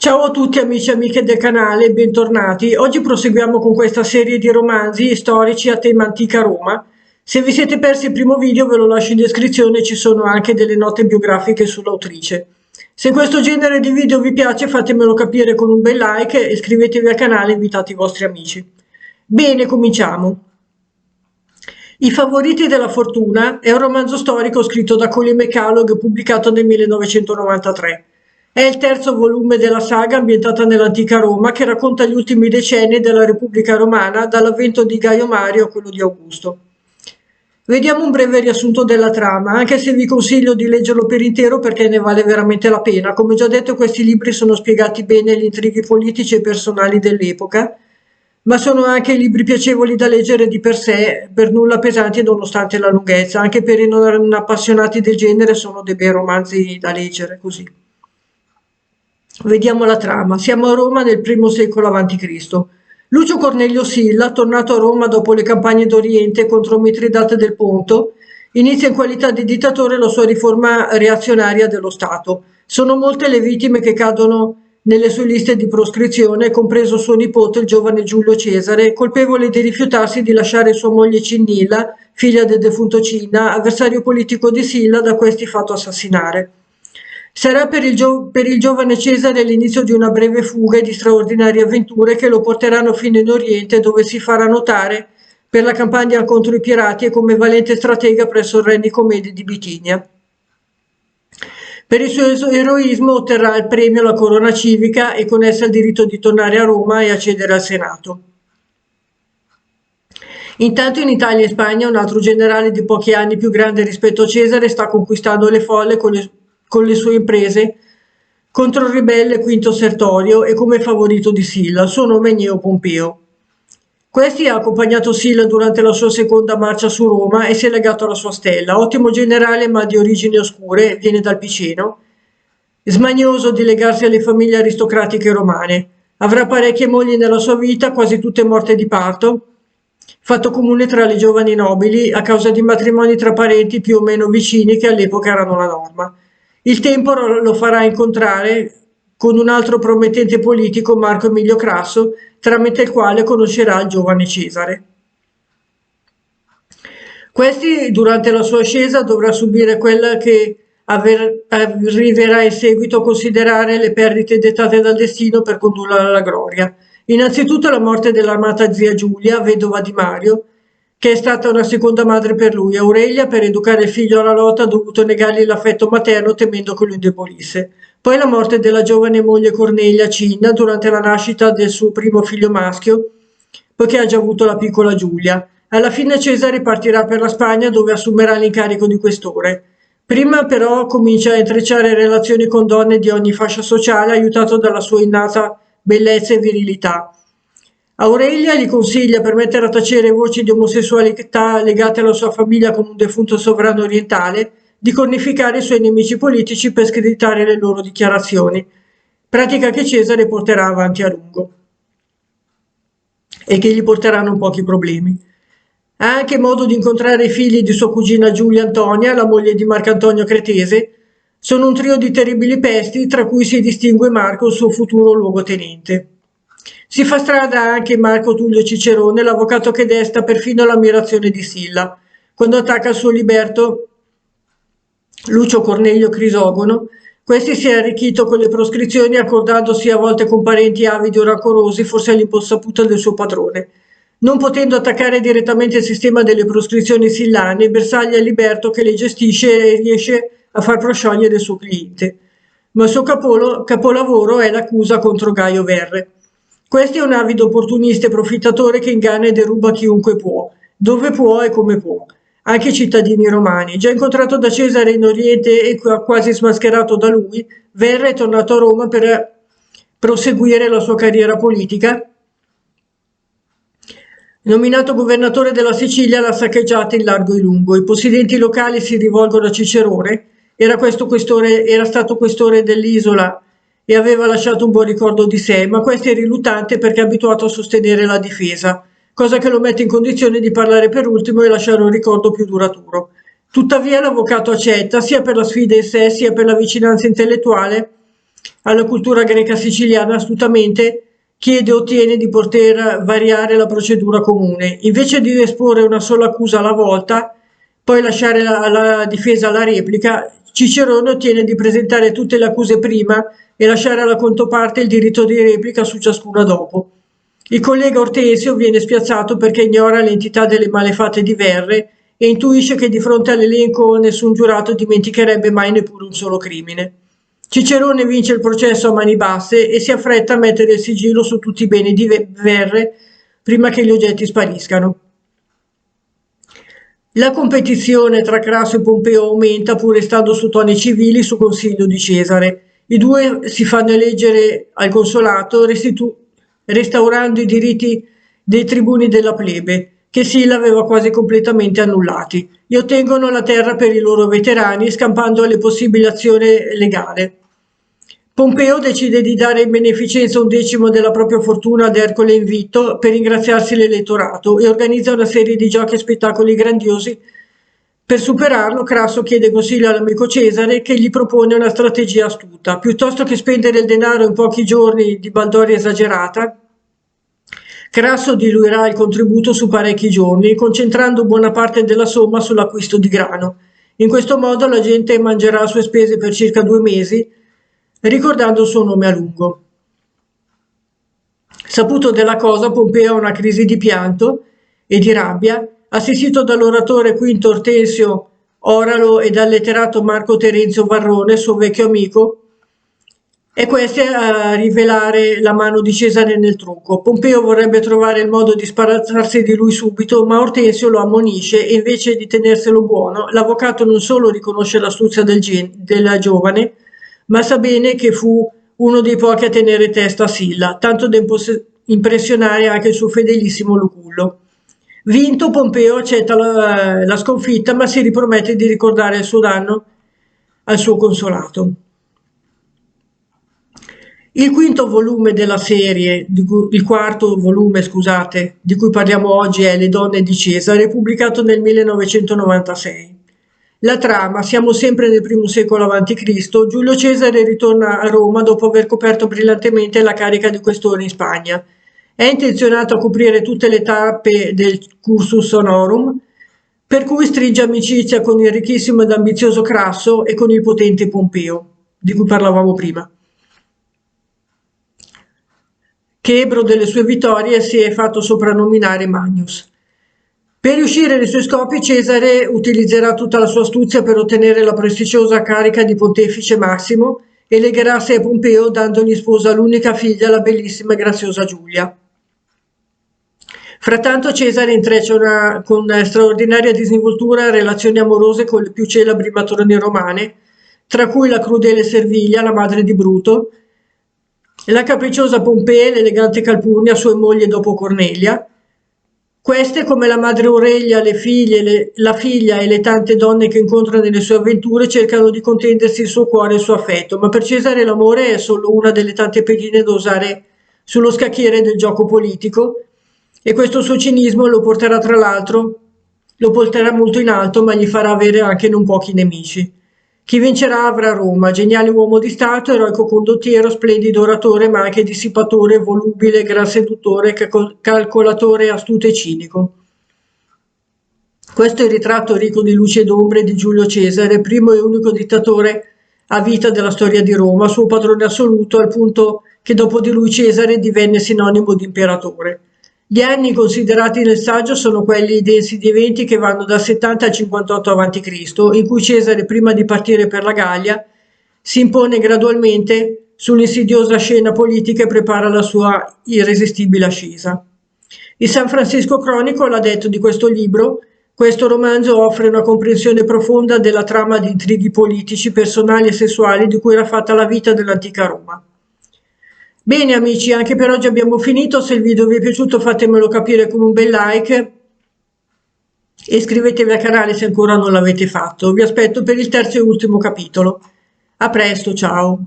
Ciao a tutti amici e amiche del canale, bentornati. Oggi proseguiamo con questa serie di romanzi storici a tema antica Roma. Se vi siete persi il primo video ve lo lascio in descrizione, ci sono anche delle note biografiche sull'autrice. Se questo genere di video vi piace fatemelo capire con un bel like e iscrivetevi al canale e invitate i vostri amici. Bene, cominciamo. I favoriti della fortuna è un romanzo storico scritto da Colin McCullough pubblicato nel 1993. È il terzo volume della saga ambientata nell'antica Roma che racconta gli ultimi decenni della Repubblica Romana dall'avvento di Gaio Mario a quello di Augusto. Vediamo un breve riassunto della trama, anche se vi consiglio di leggerlo per intero perché ne vale veramente la pena. Come già detto, questi libri sono spiegati bene gli intrighi politici e personali dell'epoca, ma sono anche libri piacevoli da leggere di per sé, per nulla pesanti nonostante la lunghezza. Anche per i non appassionati del genere sono dei bei romanzi da leggere così. Vediamo la trama. Siamo a Roma nel I secolo a.C. Lucio Cornelio Silla, tornato a Roma dopo le campagne d'Oriente contro Mitridate del Ponto, inizia in qualità di dittatore la sua riforma reazionaria dello Stato. Sono molte le vittime che cadono nelle sue liste di proscrizione, compreso suo nipote, il giovane Giulio Cesare, colpevole di rifiutarsi di lasciare sua moglie Cinnilla, figlia del defunto Cinna, avversario politico di Silla, da questi fatto assassinare. Sarà per il giovane Cesare l'inizio di una breve fuga e di straordinarie avventure che lo porteranno fino in Oriente, dove si farà notare per la campagna contro i pirati e come valente stratega presso il re Nicomede di Bitinia. Per il suo eroismo otterrà il premio alla corona civica e con essa il diritto di tornare a Roma e accedere al Senato. Intanto in Italia e Spagna un altro generale di pochi anni più grande rispetto a Cesare sta conquistando le folle con le sue imprese contro il ribelle Quinto Sertorio e come favorito di Silla, suo nome Gneo Pompeo. Questi ha accompagnato Silla durante la sua seconda marcia su Roma e si è legato alla sua stella. Ottimo generale ma di origini oscure, viene dal Piceno, smanioso di legarsi alle famiglie aristocratiche romane. Avrà parecchie mogli nella sua vita, quasi tutte morte di parto, fatto comune tra le giovani nobili a causa di matrimoni tra parenti più o meno vicini che all'epoca erano la norma. Il tempo lo farà incontrare con un altro promettente politico, Marco Emilio Crasso, tramite il quale conoscerà il giovane Cesare. Questi, durante la sua ascesa, dovrà subire quella che arriverà in seguito a considerare le perdite dettate dal destino per condurlo alla gloria. Innanzitutto la morte dell'amata zia Giulia, vedova di Mario, che è stata una seconda madre per lui. Aurelia, per educare il figlio alla lotta, ha dovuto negargli l'affetto materno temendo che lo indebolisse. Poi la morte della giovane moglie Cornelia Cinna durante la nascita del suo primo figlio maschio, poiché ha già avuto la piccola Giulia. Alla fine Cesare partirà per la Spagna dove assumerà l'incarico di questore. Prima però comincia a intrecciare relazioni con donne di ogni fascia sociale, aiutato dalla sua innata bellezza e virilità. Aurelia gli consiglia, per mettere a tacere voci di omosessualità legate alla sua famiglia con un defunto sovrano orientale, di cornificare i suoi nemici politici per screditare le loro dichiarazioni, pratica che Cesare porterà avanti a lungo e che gli porterà non pochi problemi. Ha anche modo di incontrare i figli di sua cugina Giulia Antonia, la moglie di Marcantonio Cretese. Sono un trio di terribili pesti, tra cui si distingue Marco, il suo futuro luogotenente. Si fa strada anche Marco Tullio Cicerone, l'avvocato che desta perfino l'ammirazione di Silla, quando attacca il suo liberto Lucio Cornelio Crisogono. Questi si è arricchito con le proscrizioni, accordandosi a volte con parenti avidi o rancorosi, forse all'insaputa del suo padrone. Non potendo attaccare direttamente il sistema delle proscrizioni sillane, bersaglia Liberto che le gestisce e riesce a far prosciogliere il suo cliente. Ma il suo capolavoro è l'accusa contro Gaio Verre. Questo è un avido opportunista e profittatore che inganna e deruba chiunque può, dove può e come può, anche i cittadini romani. Già incontrato da Cesare in Oriente e quasi smascherato da lui, Verre è tornato a Roma per proseguire la sua carriera politica. Nominato governatore della Sicilia, l'ha saccheggiata in largo e lungo. I possidenti locali si rivolgono a Cicerone, era stato questore dell'isola e aveva lasciato un buon ricordo di sé, ma questo è riluttante perché è abituato a sostenere la difesa, cosa che lo mette in condizione di parlare per ultimo e lasciare un ricordo più duraturo. Tuttavia l'avvocato accetta, sia per la sfida in sé, sia per la vicinanza intellettuale alla cultura greca siciliana, astutamente chiede e ottiene di poter variare la procedura comune. Invece di esporre una sola accusa alla volta, poi lasciare alla difesa alla replica, Cicerone ottiene di presentare tutte le accuse prima e lasciare alla controparte il diritto di replica su ciascuna dopo. Il collega Ortensio viene spiazzato perché ignora l'entità delle malefatte di Verre e intuisce che di fronte all'elenco nessun giurato dimenticherebbe mai neppure un solo crimine. Cicerone vince il processo a mani basse e si affretta a mettere il sigillo su tutti i beni di Verre prima che gli oggetti spariscano. La competizione tra Crasso e Pompeo aumenta pur restando su toni civili su consiglio di Cesare. I due si fanno eleggere al consolato restaurando i diritti dei tribuni della plebe, che Silla aveva quasi completamente annullati, e ottengono la terra per i loro veterani, scampando alle possibili azioni legale. Pompeo decide di dare in beneficenza un decimo della propria fortuna ad Ercole Invitto per ringraziarsi l'elettorato e organizza una serie di giochi e spettacoli grandiosi. Per superarlo, Crasso chiede consiglio all'amico Cesare, che gli propone una strategia astuta. Piuttosto che spendere il denaro in pochi giorni di baldoria esagerata, Crasso diluirà il contributo su parecchi giorni, concentrando buona parte della somma sull'acquisto di grano. In questo modo la gente mangerà a sue spese per circa 2 mesi, ricordando il suo nome a lungo. Saputo della cosa, Pompeo ha una crisi di pianto e di rabbia, assistito dall'oratore Quinto Ortensio Oralo e dal letterato Marco Terenzio Varrone, suo vecchio amico, e questi a rivelare la mano di Cesare nel trucco. Pompeo vorrebbe trovare il modo di sbarazzarsi di lui subito, ma Ortensio lo ammonisce e invece di tenerselo buono, l'avvocato non solo riconosce l'astuzia del giovane, ma sa bene che fu uno dei pochi a tenere testa a Silla, tanto da impressionare anche il suo fedelissimo Lucullo. Vinto, Pompeo accetta la sconfitta, ma si ripromette di ricordare il suo danno al suo consolato. Il quinto volume della serie, il quarto volume, scusate, di cui parliamo oggi è Le donne di Cesare, pubblicato nel 1996. La trama: siamo sempre nel primo secolo a.C., Giulio Cesare ritorna a Roma dopo aver coperto brillantemente la carica di questore in Spagna. È intenzionato a coprire tutte le tappe del cursus honorum, per cui stringe amicizia con il ricchissimo ed ambizioso Crasso e con il potente Pompeo, di cui parlavamo prima, che ebro delle sue vittorie si è fatto soprannominare Magnus. Per riuscire nei suoi scopi, Cesare utilizzerà tutta la sua astuzia per ottenere la prestigiosa carica di pontefice Massimo e legherà a sé Pompeo dandogli sposa l'unica figlia, la bellissima e graziosa Giulia. Frattanto Cesare intreccia con straordinaria disinvoltura relazioni amorose con le più celebri matrone romane, tra cui la crudele Servilia, la madre di Bruto, la capricciosa Pompea, l'elegante Calpurnia, sue mogli dopo Cornelia. Queste, come la madre Aurelia, la figlia e le tante donne che incontra nelle sue avventure, cercano di contendersi il suo cuore e il suo affetto, ma per Cesare l'amore è solo una delle tante pedine da usare sullo scacchiere del gioco politico, e questo suo cinismo lo porterà molto in alto, ma gli farà avere anche non pochi nemici. Chi vincerà avrà Roma, geniale uomo di Stato, eroico condottiero, splendido oratore, ma anche dissipatore, volubile, gran seduttore, calcolatore, astuto e cinico. Questo è il ritratto ricco di luci ed ombre di Giulio Cesare, primo e unico dittatore a vita della storia di Roma, suo padrone assoluto, al punto che dopo di lui Cesare divenne sinonimo di imperatore. Gli anni considerati nel saggio sono quelli densi di eventi che vanno dal 70 al 58 a.C., in cui Cesare, prima di partire per la Gallia, si impone gradualmente sull'insidiosa scena politica e prepara la sua irresistibile ascesa. Il San Francisco Chronicle ha detto di questo libro: questo romanzo offre una comprensione profonda della trama di intrighi politici, personali e sessuali di cui era fatta la vita dell'antica Roma. Bene amici, anche per oggi abbiamo finito. Se il video vi è piaciuto fatemelo capire con un bel like e iscrivetevi al canale se ancora non l'avete fatto. Vi aspetto per il terzo e ultimo capitolo. A presto, ciao!